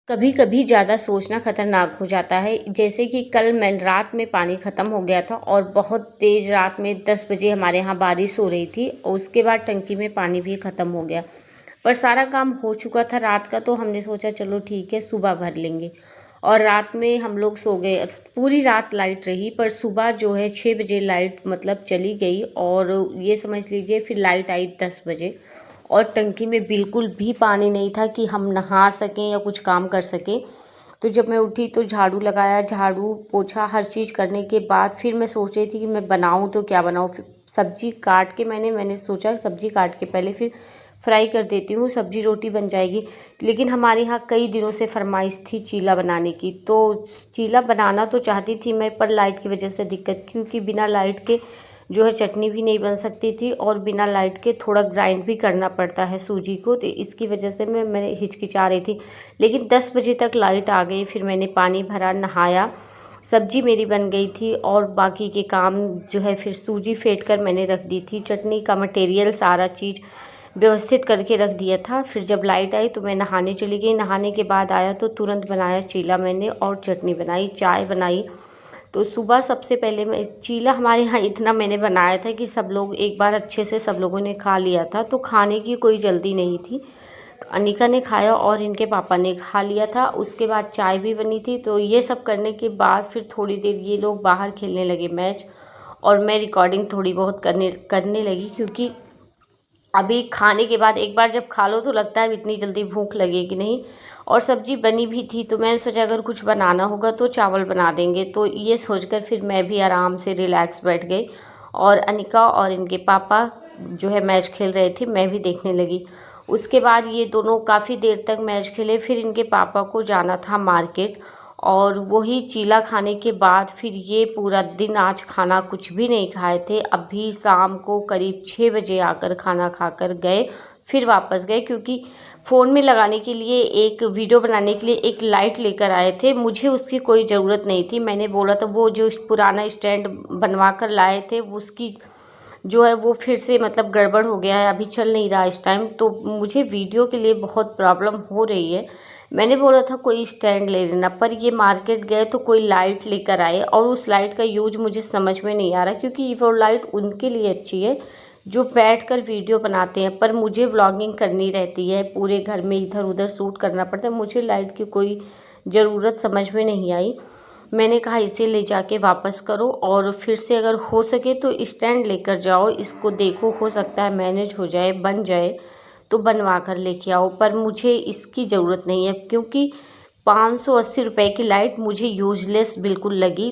कभी कभी ज़्यादा सोचना खतरनाक हो जाता है। जैसे कि कल मैं रात में पानी ख़त्म हो गया था और बहुत तेज़ रात में 10 बजे हमारे यहाँ बारिश हो रही थी और उसके बाद टंकी में पानी भी ख़त्म हो गया। पर सारा काम हो चुका था रात का, तो हमने सोचा चलो ठीक है सुबह भर लेंगे। और रात में हम लोग सो गए। पूरी रात लाइट रही, पर सुबह जो है 6 बजे लाइट मतलब चली गई और ये समझ लीजिए फिर लाइट आई 10 बजे। और टंकी में बिल्कुल भी पानी नहीं था कि हम नहा सकें या कुछ काम कर सकें। तो जब मैं उठी तो झाड़ू लगाया, झाड़ू पोछा हर चीज़ करने के बाद फिर मैं सोच रही थी कि मैं बनाऊं तो क्या बनाऊं। फिर सब्जी काट के मैंने सोचा सब्जी काट के पहले फिर फ्राई कर देती हूँ, सब्जी रोटी बन जाएगी। लेकिन हमारे यहाँ कई दिनों से फरमाइश थी चीला बनाने की, तो चीला बनाना तो चाहती थी मैं, पर लाइट की वजह से दिक्कत, क्योंकि बिना लाइट के जो है चटनी भी नहीं बन सकती थी और बिना लाइट के थोड़ा ग्राइंड भी करना पड़ता है सूजी को, तो इसकी वजह से मैं हिचकिचा रही थी। लेकिन 10 बजे तक लाइट आ गई, फिर मैंने पानी भरा, नहाया, सब्जी मेरी बन गई थी और बाकी के काम जो है फिर सूजी फेंट कर मैंने रख दी थी। चटनी का मटेरियल सारा चीज़ व्यवस्थित करके रख दिया था। फिर जब लाइट आई तो मैं नहाने चली गई। नहाने के बाद आया तो तुरंत बनाया चीला मैंने और चटनी बनाई, चाय बनाई। तो सुबह सबसे पहले मैं चीला हमारे यहाँ इतना मैंने बनाया था कि सब लोग एक बार अच्छे से सब लोगों ने खा लिया था, तो खाने की कोई जल्दी नहीं थी। तो अनिका ने खाया और इनके पापा ने खा लिया था। उसके बाद चाय भी बनी थी। तो ये सब करने के बाद फिर थोड़ी देर ये लोग बाहर खेलने लगे मैच, और मैं रिकॉर्डिंग थोड़ी बहुत करने लगी, क्योंकि अभी खाने के बाद एक बार जब खा लो तो लगता है इतनी जल्दी भूख लगेगी नहीं। और सब्जी बनी भी थी, तो मैंने सोचा अगर कुछ बनाना होगा तो चावल बना देंगे। तो ये सोचकर फिर मैं भी आराम से रिलैक्स बैठ गई और अनिका और इनके पापा जो है मैच खेल रहे थे, मैं भी देखने लगी। उसके बाद ये दोनों काफ़ी देर तक मैच खेले। फिर इनके पापा को जाना था मार्केट, और वही चीला खाने के बाद फिर ये पूरा दिन आज खाना कुछ भी नहीं खाए थे। अभी शाम को करीब 6 बजे आकर खाना खाकर गए, फिर वापस गए, क्योंकि फ़ोन में लगाने के लिए एक वीडियो बनाने के लिए एक लाइट लेकर आए थे। मुझे उसकी कोई ज़रूरत नहीं थी। मैंने बोला था वो जो पुराना स्टैंड बनवा कर लाए थे उसकी जो है वो फिर से मतलब गड़बड़ हो गया है, अभी चल नहीं रहा इस टाइम। तो मुझे वीडियो के लिए बहुत प्रॉब्लम हो रही है। मैंने बोला था कोई स्टैंड ले लेना, पर ये मार्केट गए तो कोई लाइट लेकर आए और उस लाइट का यूज मुझे समझ में नहीं आ रहा, क्योंकि वो लाइट उनके लिए अच्छी है जो बैठकर वीडियो बनाते हैं, पर मुझे व्लॉगिंग करनी रहती है, पूरे घर में इधर उधर शूट करना पड़ता है। मुझे लाइट की कोई ज़रूरत समझ में नहीं आई। मैंने कहा इसे ले जाके वापस करो और फिर से अगर हो सके तो स्टैंड लेकर जाओ, इसको देखो हो सकता है मैनेज हो जाए, बन जाए तो बनवा कर लेके आओ। पर मुझे इसकी ज़रूरत नहीं है, क्योंकि 580 रुपए की लाइट मुझे यूजलेस बिल्कुल लगी।